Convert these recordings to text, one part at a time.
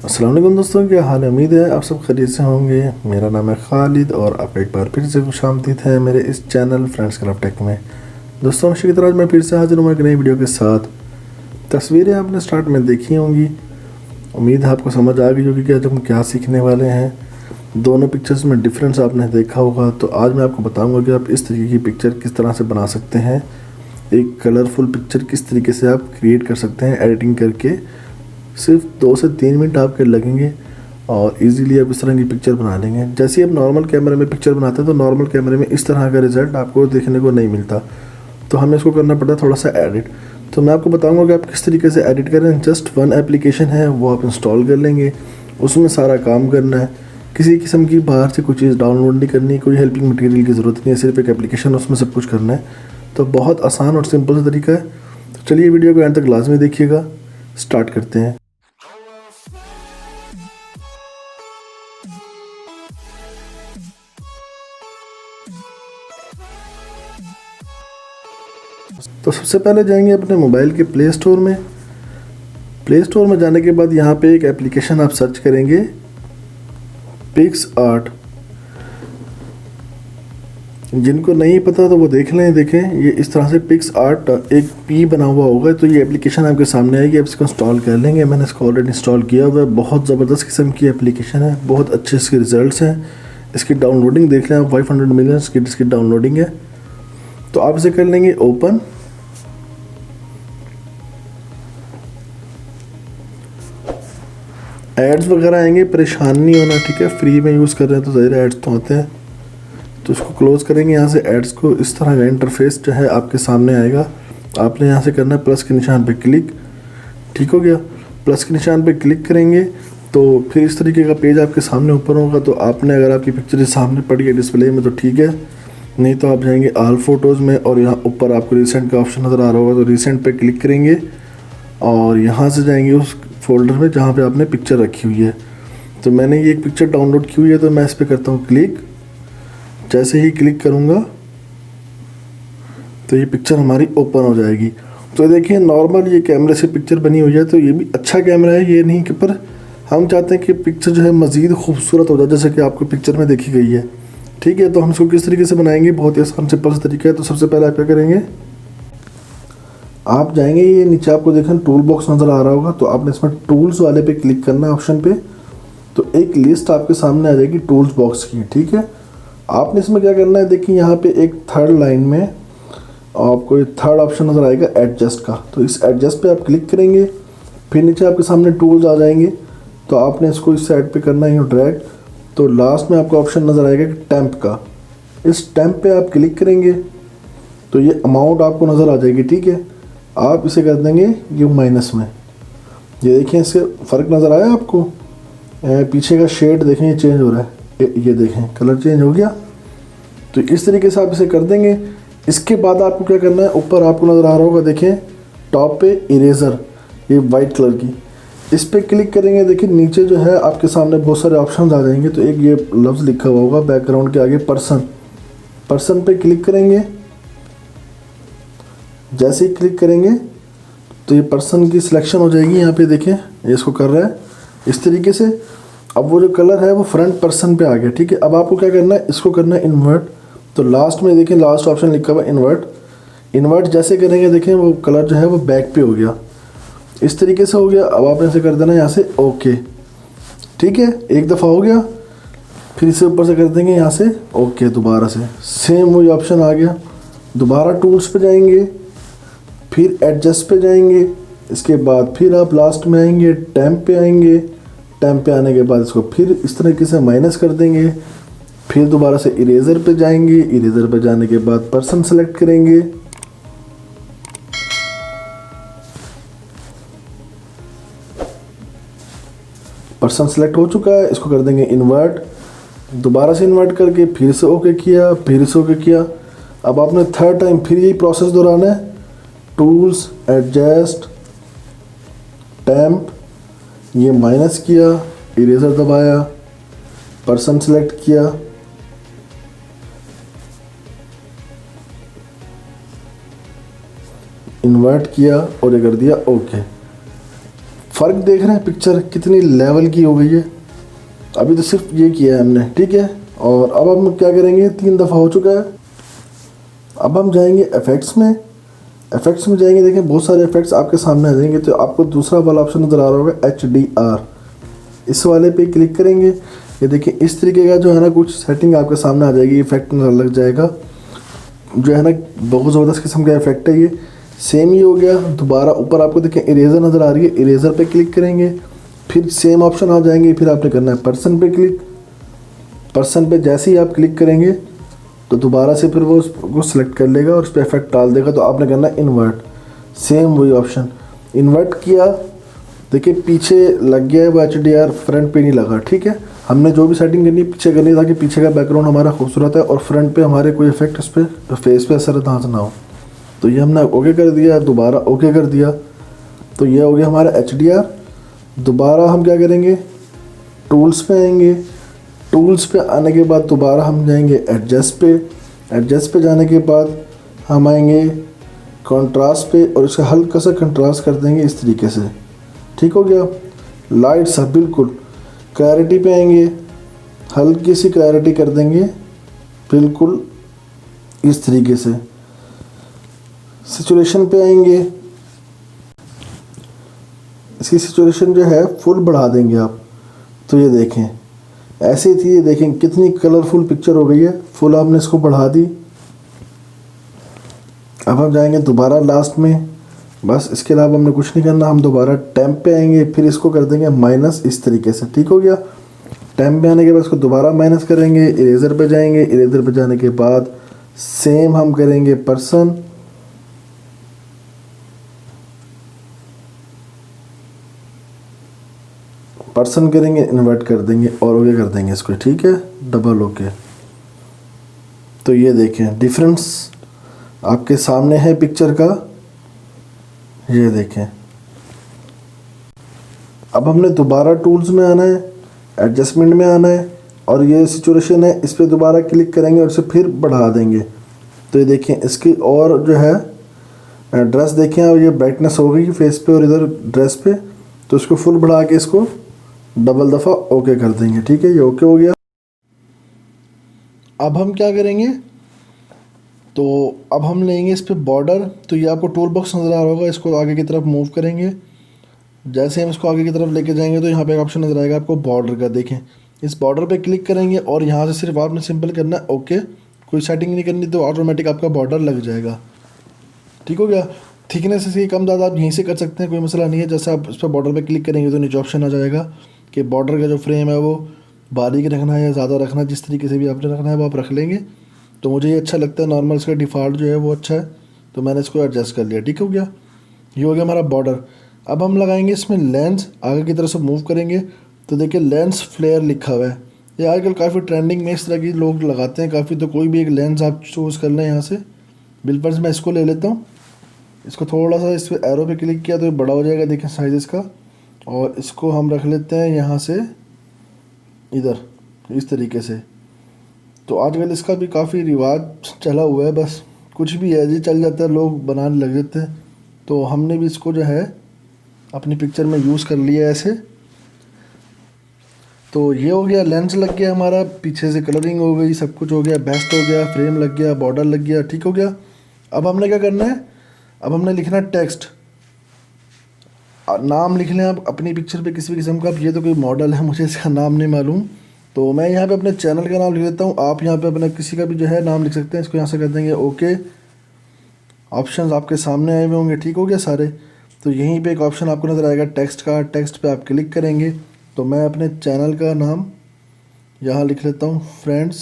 अस्सलाम वालेकुम दोस्तों, क्या हाल है। उम्मीद है आप सब खैरियत से होंगे। मेरा नाम है खालिद और आप एक बार फिर से खुशामदीद है मेरे इस चैनल फ्रेंड्स क्लब टेक में। दोस्तों हमेशा की तरह आज मैं फिर से हाजिर हूँ एक नई वीडियो के साथ। तस्वीरें आपने स्टार्ट में देखी होंगी, उम्मीद है आपको समझ आ गई होगी कि आज हम क्या सीखने वाले हैं। दोनों पिक्चर्स में डिफरेंस आपने देखा होगा, तो आज मैं आपको बताऊँगा कि आप इस तरीके की पिक्चर किस तरह से बना सकते हैं। एक कलरफुल पिक्चर किस तरीके से आप क्रिएट कर सकते हैं एडिटिंग करके। सिर्फ 2 से 3 मिनट आपके लगेंगे और इजीली आप इस तरह की पिक्चर बना लेंगे। जैसे ही आप नॉर्मल कैमरे में पिक्चर बनाते हैं तो नॉर्मल कैमरे में इस तरह का रिज़ल्ट आपको देखने को नहीं मिलता, तो हमें इसको करना पड़ता है थोड़ा सा एडिट। तो मैं आपको बताऊंगा कि आप किस तरीके से एडिट करें। जस्ट वन एप्लीकेशन है, वो आप इंस्टॉल कर लेंगे, उसमें सारा काम करना है। किसी किस्म की बाहर से कोई चीज़ डाउनलोड नहीं करनी, कोई हेल्पिंग मटेरियल की ज़रूरत नहीं है, सिर्फ एक एप्लीकेशन, उसमें सब कुछ करना है। तो बहुत आसान और सिंपल सा तरीका है। तो चलिए वीडियो को एंड तक लाजमी देखिएगा। स्टार्ट करते हैं। तो सबसे पहले जाएंगे अपने मोबाइल के प्ले स्टोर में। प्ले स्टोर में जाने के बाद यहाँ पे एक एप्लीकेशन आप सर्च करेंगे, पिक्सआर्ट। जिनको नहीं पता तो वो देख लें, देखें ये इस तरह से पिक्सआर्ट एक पी बना हुआ होगा, तो ये एप्लीकेशन आपके सामने आएगी। आप इसको इंस्टॉल कर लेंगे। मैंने इसको ऑलरेडी इंस्टॉल किया हुआ है। बहुत ज़बरदस्त किस्म की एप्लीकेशन है, बहुत अच्छे इसके रिजल्ट्स हैं। इसकी डाउनलोडिंग देख लें आप, 500 मिलियन की इसकी डाउनलोडिंग है। तो आप इसे कर लेंगे ओपन। एड्स वगैरह आएंगे, परेशान नहीं होना, ठीक है। फ्री में यूज़ कर रहे हैं तो ज़ाहिर एड्स तो आते हैं। तो इसको क्लोज़ करेंगे यहाँ से। एड्स को इस तरह का इंटरफेस जो है आपके सामने आएगा। आपने यहाँ से करना है प्लस के निशान पे क्लिक, ठीक हो गया। प्लस के निशान पे क्लिक करेंगे तो फिर इस तरीके का पेज आपके सामने ऊपर होगा। तो आपने अगर आपकी पिक्चर सामने पड़ी है डिस्प्ले में तो ठीक है, नहीं तो आप जाएंगे ऑल फोटोज़ में और यहाँ ऊपर आपको रिसेंट का ऑप्शन नज़र आ रहा होगा, तो रिसेंट पे क्लिक करेंगे और यहाँ से जाएंगे उस फोल्डर में जहाँ पे आपने पिक्चर रखी हुई है। तो मैंने ये एक पिक्चर डाउनलोड की हुई है, तो मैं इस पर करता हूँ क्लिक। जैसे ही क्लिक करूँगा तो ये पिक्चर हमारी ओपन हो जाएगी। तो देखिए नॉर्मल ये कैमरे से पिक्चर बनी हुई है, तो ये भी अच्छा कैमरा है, ये नहीं कि, पर हम चाहते हैं कि पिक्चर जो है मज़ीद खूबसूरत हो जाए, जैसे कि आपको पिक्चर में देखी गई है, ठीक है। तो हम इसको किस तरीके से बनाएंगे, बहुत ही आसान सिंपल सा तरीका है। तो सबसे पहले आप क्या करेंगे, आप जाएंगे, ये नीचे आपको देखें टूल बॉक्स नज़र आ रहा होगा, तो आपने इसमें टूल्स वाले पे क्लिक करना है ऑप्शन पे। तो एक लिस्ट आपके सामने आ जाएगी टूल्स बॉक्स की, ठीक है। आपने इसमें क्या करना है, देखिए यहाँ पे एक थर्ड लाइन में आपको थर्ड ऑप्शन नज़र आएगा एडजस्ट का। तो इस एडजस्ट पे आप क्लिक करेंगे, फिर नीचे आपके सामने टूल्स आ जाएंगे। तो आपने इसको इस साइड पे करना है ड्रैग। तो लास्ट में आपको ऑप्शन नज़र आएगा टेम्प का। इस टेम्प पे आप क्लिक करेंगे तो ये अमाउंट आपको नज़र आ जाएगी, ठीक है। आप इसे कर देंगे ये माइनस में। ये देखें, इससे फ़र्क नज़र आया आपको। पीछे का शेड देखें ये चेंज हो रहा है, ये देखें कलर चेंज हो गया। तो इस तरीके से आप इसे कर देंगे। इसके बाद आपको क्या करना है, ऊपर आपको नज़र आ रहा होगा, देखें टॉप पे इरेज़र, ये वाइट कलर की, इस पर क्लिक करेंगे। देखिए नीचे जो है आपके सामने बहुत सारे ऑप्शन आ जाएंगे। तो एक ये लफ्ज़ लिखा हुआ होगा बैकग्राउंड के आगे पर्सन पे क्लिक करेंगे। जैसे ही क्लिक करेंगे तो ये पर्सन की सिलेक्शन हो जाएगी। यहाँ पे देखें ये इसको कर रहा है इस तरीके से। अब वो जो कलर है वो फ्रंट पर्सन पे आ गया, ठीक है। अब आपको क्या करना है, इसको करना है इन्वर्ट। तो लास्ट में देखें लास्ट ऑप्शन लिखा हुआ इन्वर्ट जैसे करेंगे देखें वो कलर जो है वो बैक पे हो गया, इस तरीके से हो गया। अब आपने इसे कर देना यहाँ से ओके, ठीक है। एक दफ़ा हो गया, फिर इसे ऊपर से कर देंगे यहाँ से ओके, दोबारा से सेम वही ऑप्शन आ गया। दोबारा टूल्स पे जाएंगे, फिर एडजस्ट पे जाएंगे। इसके बाद फिर आप लास्ट में आएंगे, टेम्प पे आएंगे। टेम्प पे आने के बाद इसको फिर इस तरीके से माइनस कर देंगे। फिर दोबारा से इरेज़र पे जाएंगे। इरेज़र पे जाने के बाद पर्सन सेलेक्ट करेंगे। पर्सन सेलेक्ट हो चुका है, इसको कर देंगे इन्वर्ट। दोबारा से इन्वर्ट करके फिर से ओके किया, फिर से ओके किया। अब आपने थर्ड टाइम फिर यही प्रोसेस दोहराना है। टूल्स, एडजस्ट, टेम्प, ये माइनस किया, इरेज़र दबाया, पर्सन सेलेक्ट किया, इन्वर्ट किया और ये कर दिया ओके। फ़र्क देख रहे हैं, पिक्चर कितनी लेवल की हो गई है। अभी तो सिर्फ ये किया है हमने, ठीक है। और अब हम क्या करेंगे, 3 दफ़ा हो चुका है। अब हम जाएंगे इफेक्ट्स में। इफेक्ट्स में जाएंगे, देखें बहुत सारे इफेक्ट्स आपके सामने आ जाएंगे। तो आपको दूसरा वाला ऑप्शन नज़र आ रहा होगा HDR, इस वाले पे क्लिक करेंगे। ये देखिए इस तरीके का जो है ना कुछ सेटिंग आपके सामने आ जाएगी, इफेक्ट नज़र लग जाएगा। जो है ना बहुत ज़बरदस्त किस्म का इफेक्ट है ये। सेम ही हो गया। दोबारा ऊपर आपको देखें इरेज़र नज़र आ रही है, इरेज़र पे क्लिक करेंगे, फिर सेम ऑप्शन आ जाएंगे। फिर आपने करना है पर्सन पे क्लिक। पर्सन पे जैसे ही आप क्लिक करेंगे तो दोबारा से फिर वो उसको सेलेक्ट कर लेगा और उस पर इफेक्ट डाल देगा। तो आपने करना है इन्वर्ट, सेम वही ऑप्शन इन्वर्ट किया। देखिए पीछे लग गया है वो HDR, फ्रंट पे नहीं लगा, ठीक है। हमने जो भी सेटिंग करनी है पीछे करनी है ताकि पीछे का बैकग्राउंड हमारा खूबसूरत है और फ्रंट पे हमारे कोई इफेक्ट उस पर फेस पे असर ना हो। तो ये हमने ओके कर दिया, दोबारा ओके कर दिया। तो ये हो गया हमारा HDR। दोबारा हम क्या करेंगे, टूल्स पे आएंगे। टूल्स पे आने के बाद दोबारा हम जाएंगे एडजस्ट पे। एडजस्ट पे जाने के बाद हम आएंगे कंट्रास्ट पे और इसका हल्का सा कंट्रास्ट कर देंगे इस तरीके से, ठीक हो गया। लाइट सा बिल्कुल। क्लैरिटी पे आएंगे, हल्की सी क्लैरिटी कर देंगे बिल्कुल इस तरीके से। सिचुएशन पे आएंगे, इसकी सिचुएशन जो है फुल बढ़ा देंगे आप। तो ये देखें ऐसे थी, ये देखें कितनी कलरफुल पिक्चर हो गई है। फुल आपने इसको बढ़ा दी। अब हम जाएंगे दोबारा लास्ट में, बस इसके अलावा हमने कुछ नहीं करना। हम दोबारा टेम्प पे आएंगे, फिर इसको कर देंगे माइनस इस तरीके से, ठीक हो गया। टेम्प पे आने के बाद इसको दोबारा माइनस करेंगे। इरेज़र पे जाएंगे, इरेज़र पे जाने के बाद सेम हम करेंगे पर्सन। पर्सन करेंगे, इन्वर्ट कर देंगे और ओके कर देंगे इसको, ठीक है, डबल ओके। तो ये देखें डिफरेंस आपके सामने है पिक्चर का, ये देखें। अब हमने दोबारा टूल्स में आना है, एडजस्टमेंट में आना है और ये सिचुएशन है, इस पर दोबारा क्लिक करेंगे और इसे फिर बढ़ा देंगे। तो ये देखें इसकी और जो है ड्रेस देखें, अब ये ब्राइटनेस हो गई फेस पे और इधर ड्रेस पे। तो इसको फुल बढ़ा के इसको डबल दफ़ा ओके कर देंगे, ठीक है, ये ओके हो गया। अब हम क्या करेंगे, तो अब हम लेंगे इस पे बॉर्डर। तो ये आपको टूल बॉक्स नज़र आ रहा होगा, इसको आगे की तरफ मूव करेंगे। जैसे हम इसको आगे की तरफ लेके जाएंगे तो यहाँ पे एक ऑप्शन नज़र आएगा आपको बॉर्डर का, देखें इस बॉर्डर पे क्लिक करेंगे और यहाँ से सिर्फ आपने सिंपल करना है ओके। कोई सेटिंग नहीं करनी, तो ऑटोमेटिक आपका बॉर्डर लग जाएगा, ठीक हो गया। थिकनेस इसकी कम ज़्यादा आप यहीं से कर सकते हैं, कोई मसला नहीं है। जैसे आप इस पर बॉर्डर पे क्लिक करेंगे तो नीचे ऑप्शन आ जाएगा कि बॉर्डर का जो फ्रेम है वो बारीक रखना है या ज़्यादा रखना है, जिस तरीके से भी आपने रखना है वो आप रख लेंगे। तो मुझे ये अच्छा लगता है, नॉर्मल इसका डिफ़ॉल्ट जो है वो अच्छा है, तो मैंने इसको एडजस्ट कर लिया, ठीक हो गया। ये हो गया हमारा बॉर्डर। अब हम लगाएंगे इसमें लेंस, आगे की तरफ से मूव करेंगे तो देखिए लेंस फ्लेयर लिखा हुआ है। ये आजकल काफ़ी ट्रेंडिंग में इस तरह की लोग लगाते हैं काफ़ी। तो कोई भी एक लेंस आप चूज़ कर लें यहाँ से। बिलफर्स मैं इसको ले लेता हूँ, इसको थोड़ा सा इस पर एरो पे क्लिक किया तो ये बड़ा हो जाएगा, देखें साइज़ इसका। और इसको हम रख लेते हैं यहाँ से इधर इस तरीके से। तो आजकल इसका भी काफ़ी रिवाज चला हुआ है, बस कुछ भी है जी चल जाता है, लोग बनाने लग जाते हैं। तो हमने भी इसको जो है अपनी पिक्चर में यूज़ कर लिया ऐसे। तो ये हो गया, लेंस लग गया हमारा, पीछे से कलरिंग हो गई, सब कुछ हो गया, बेस्ट हो गया, फ्रेम लग गया, बॉर्डर लग गया, ठीक हो गया। अब हमने क्या करना है, अब हमने लिखना है टेक्स्ट। नाम लिख लें आप अपनी पिक्चर पे किसी भी किस्म का। अब ये तो कोई मॉडल है, मुझे इसका नाम नहीं मालूम, तो मैं यहाँ पे अपने चैनल का नाम लिख लेता हूँ। आप यहाँ पे अपना किसी का भी जो है नाम लिख सकते हैं। इसको यहाँ से कर देंगे ओके। ऑप्शंस आपके सामने आए हुए होंगे, ठीक हो गया सारे। तो यहीं पे एक ऑप्शन आपको नज़र आएगा टेक्स्ट का, टेक्स्ट पे आप क्लिक करेंगे। तो मैं अपने चैनल का नाम यहाँ लिख लेता हूँ फ्रेंड्स,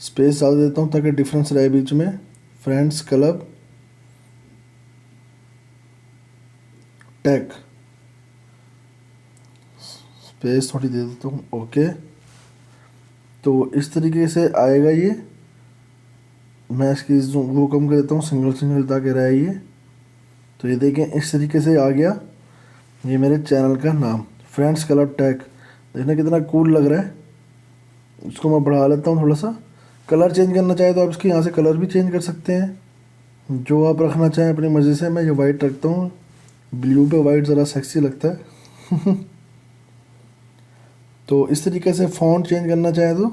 स्पेस डाल देता हूँ ताकि डिफरेंस रहे बीच में, फ्रेंड्स क्लब टेक, स्पेस थोड़ी दे देता हूँ ओके। तो इस तरीके से आएगा ये। मैं इसकी वो कम कर देता हूँ, सिंगल सिंगल ताकि रहे ये। तो ये देखें इस तरीके से आ गया ये मेरे चैनल का नाम, फ्रेंड्स क्लब टेक। देखना कितना कूल लग रहा है। इसको मैं बढ़ा लेता हूँ थोड़ा सा। कलर चेंज करना चाहे तो आप इसके यहाँ से कलर भी चेंज कर सकते हैं, जो आप रखना चाहें अपनी मर्ज़ी से। मैं ये वाइट रखता हूँ, ब्लू पे वाइट ज़रा सेक्सी लगता है। तो इस तरीके से फ़ॉन्ट चेंज करना चाहें तो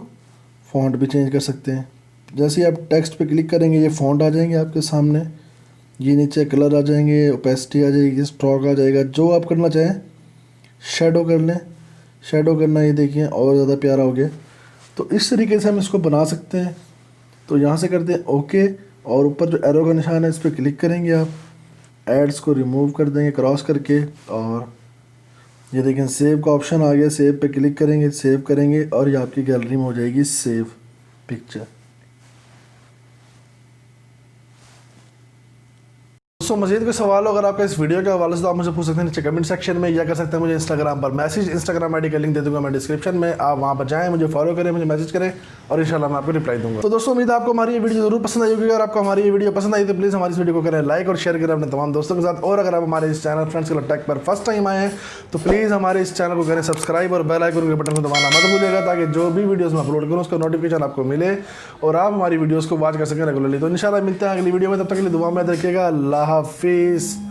फ़ॉन्ट भी चेंज कर सकते हैं। जैसे ही आप टेक्स्ट पे क्लिक करेंगे ये फ़ॉन्ट आ जाएंगे आपके सामने, ये नीचे कलर आ जाएंगे, ओपेसिटी आ जाएगी, स्ट्रोक आ जाएगा। जो आप करना चाहें, शेडो कर लें, शेडो करना, ये देखिए और ज़्यादा प्यारा हो गया। तो इस तरीके से हम इसको बना सकते हैं। तो यहाँ से करते हैं ओके, और ऊपर जो एरो का निशान है इस पर क्लिक करेंगे आप, एड्स को रिमूव कर देंगे क्रॉस करके, और ये देखें सेव का ऑप्शन आ गया, सेव पे क्लिक करेंगे, सेव करेंगे और ये आपकी गैलरी में हो जाएगी सेव पिक्चर। दोस्तों मजीद कोई सवाल हो अगर आपका इस वीडियो के हवाले से, तो आप मुझे पूछ सकते हैं नीचे कमेंट सेक्शन में, या कर सकते हैं मुझे इंस्टाग्राम पर मैसेज। इंस्टाग्राम आईडी का लिंक दे दूंगा मैं डिस्क्रिप्शन में, आप वहाँ पर जाएं, मुझे फॉलो करें, मुझे मैसेज करें और इंशाल्लाह मैं आपको रिप्लाई दूंगा। तो दोस्तों उम्मीद है आपको हमारी ये वीडियो जरूर पसंद आई होगी। अगर आपको हमारी ये वीडियो पसंद आई तो प्लीज़ हमारी इस वीडियो को करें लाइक और शेयर करें अपने तमाम दोस्तों के साथ। और अगर आप हमारे इस चैनल फ्रेंड्स क्लब टेक पर फर्स्ट टाइम आए हैं तो प्लीज़ हमारे इस चैनल को करें सब्सक्राइब और बेल आइकन के बटन को दबाना मत भूलिएगा, ताकि जो भी वीडियोस मैं अपलोड करूँ उसका नोटिफिकेशन आपको मिले और आप हमारी वीडियोस को वॉच कर सकें रेगुलरली। तो इंशाल्लाह मिलते हैं अगली वीडियो में, तब तक के लिए दुआ में याद रखिएगा। अल्लाह हाफिज़।